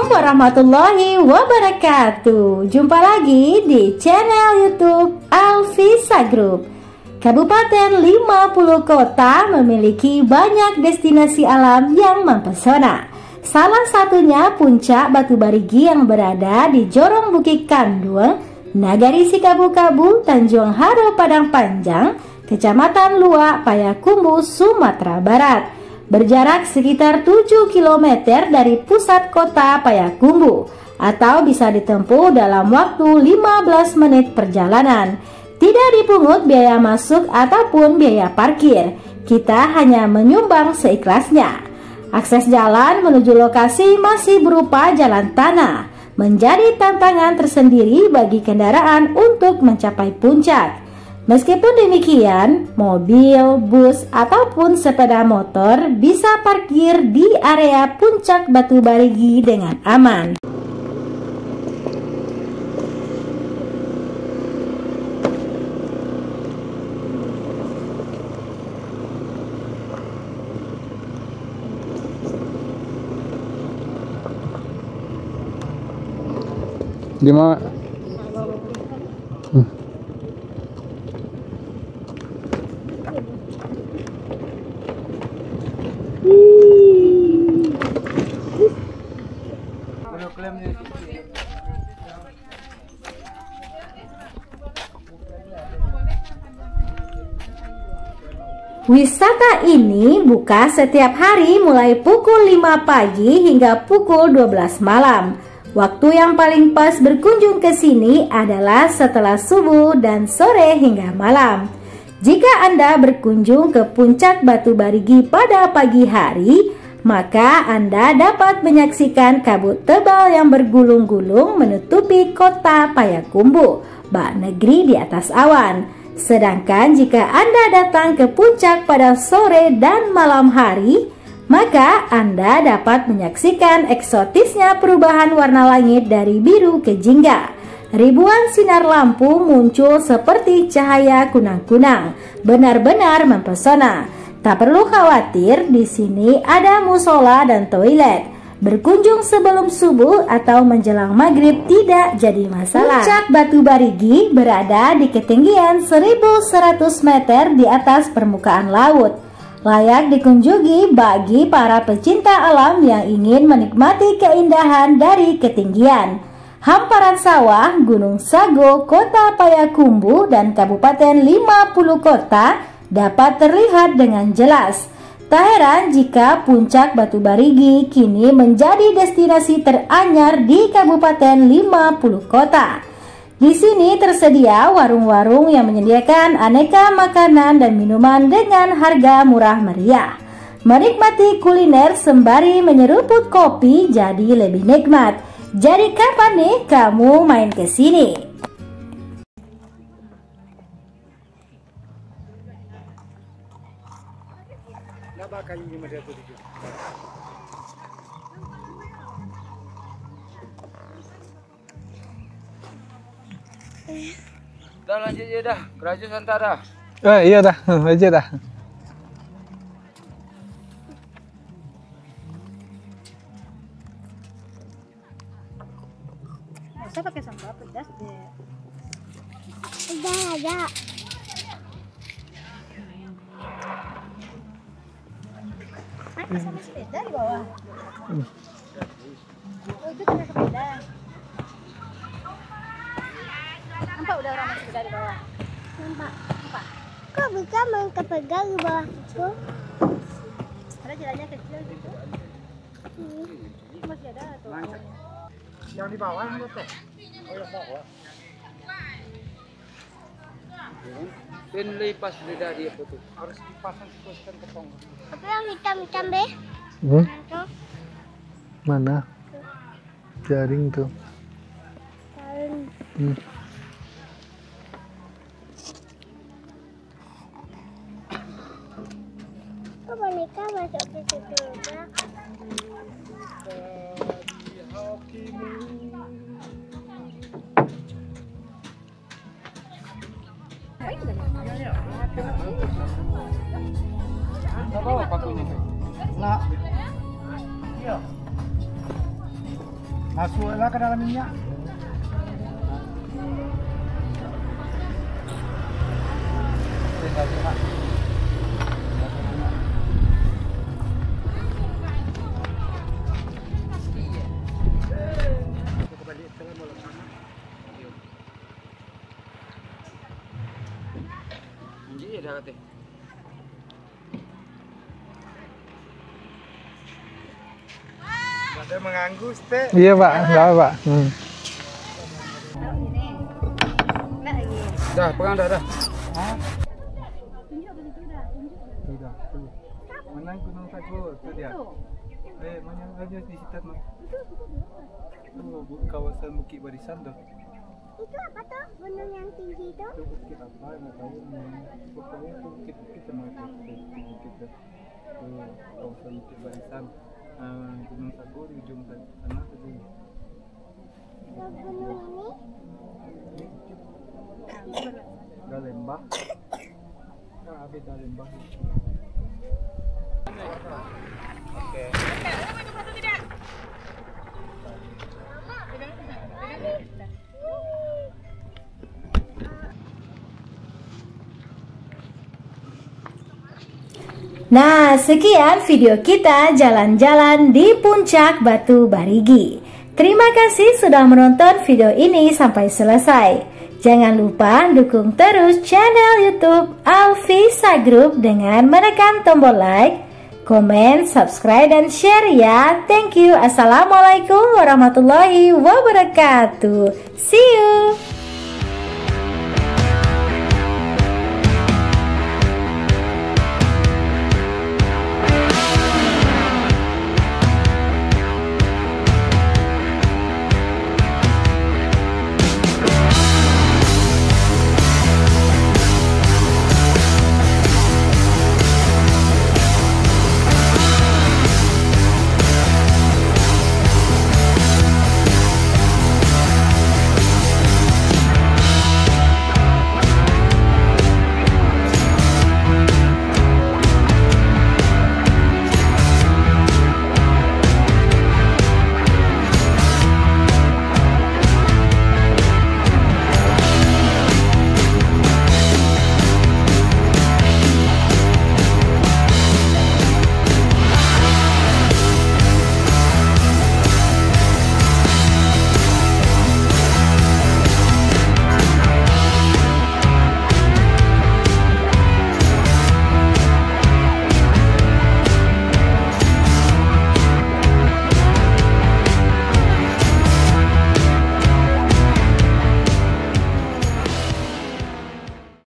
Assalamualaikum warahmatullahi wabarakatuh. Jumpa lagi di channel YouTube Alvisa Group. Kabupaten 50 kota memiliki banyak destinasi alam yang mempesona. Salah satunya Puncak Batu Barigi yang berada di Jorong Bukit Kandueng, Nagari Sikabu-Kabu, Tanjung Haro, Padang Panjang, Kecamatan Luak, Payakumbuh, Sumatera Barat. Berjarak sekitar 7 km dari pusat kota Payakumbuh, atau bisa ditempuh dalam waktu 15 menit perjalanan. Tidak dipungut biaya masuk ataupun biaya parkir. Kita hanya menyumbang seikhlasnya. Akses jalan menuju lokasi masih berupa jalan tanah, menjadi tantangan tersendiri bagi kendaraan untuk mencapai puncak. Meskipun demikian, mobil, bus, ataupun sepeda motor bisa parkir di area Puncak Batu Barigi dengan aman. Di mana? Wisata ini buka setiap hari mulai pukul 5 pagi hingga pukul 12 malam. Waktu yang paling pas berkunjung ke sini adalah setelah subuh dan sore hingga malam. Jika Anda berkunjung ke Puncak Batu Barigi pada pagi hari, maka Anda dapat menyaksikan kabut tebal yang bergulung-gulung menutupi kota Payakumbuh, bak negeri di atas awan. Sedangkan jika Anda datang ke puncak pada sore dan malam hari, maka Anda dapat menyaksikan eksotisnya perubahan warna langit dari biru ke jingga. Ribuan sinar lampu muncul seperti cahaya kunang-kunang, benar-benar mempesona. Tak perlu khawatir, di sini ada musola dan toilet. Berkunjung sebelum subuh atau menjelang maghrib tidak jadi masalah. Puncak Batu Barigi berada di ketinggian 1100 meter di atas permukaan laut. Layak dikunjungi bagi para pecinta alam yang ingin menikmati keindahan dari ketinggian. Hamparan sawah, Gunung Sago, Kota Payakumbuh, dan Kabupaten 50 kota dapat terlihat dengan jelas. Tak heran jika Puncak Batu Barigi kini menjadi destinasi teranyar di Kabupaten 50 kota. Di sini tersedia warung-warung yang menyediakan aneka makanan dan minuman dengan harga murah meriah. Menikmati kuliner sembari menyeruput kopi jadi lebih nikmat. Jadi kapan nih kamu main ke sini? Dah lanjut ya dah, Kerajaan Santara. Iya dah, aja dah. Saya pakai sambal pedas deh. Ada. Sama sepeda di bawah. Oh, itu pakai sepeda. Nampak udah orang sepeda di bawah. Nampak. Kok bisa main kepegang di bawah itu? Ada jalannya kecil gitu. Masih ada tuh. Yang di bawah yang betul. Oh yang bawah. Ben lepas lidah dia betul. Harus dipasang sesuaikan ketong. Tapi yang hitam-hitam deh. Tuh. Mana? Jaring tuh. Jaring. Kok boneka masuk ke situ juga? Bawa pakunya. Nah. Iya. Masuklah ke dalam minyak. Ada mengganggu, Ste. Iya, Pak. Enggak apa, Pak. Dah, pegang dah. Sudah. Mana Gunung Sago? Itu dia. Mana aja di situ, Mas. Kawasan Bukit Barisan tuh. Itu apa tuh? Gunung yang tinggi itu? Itu bukit apa? Nggak tahu. Pokoknya itu bukit sama bukit tuh. Kawasan Bukit Barisan. Gunung Sago di ujung sana tadi. Gunung ini? Lembah. Beda lembah. Oke. Nah, sekian video kita jalan-jalan di Puncak Batu Barigi. Terima kasih sudah menonton video ini sampai selesai. Jangan lupa dukung terus channel YouTube Alfisa Group dengan menekan tombol like, komen, subscribe, dan share ya. Thank you. Assalamualaikum warahmatullahi wabarakatuh. See you.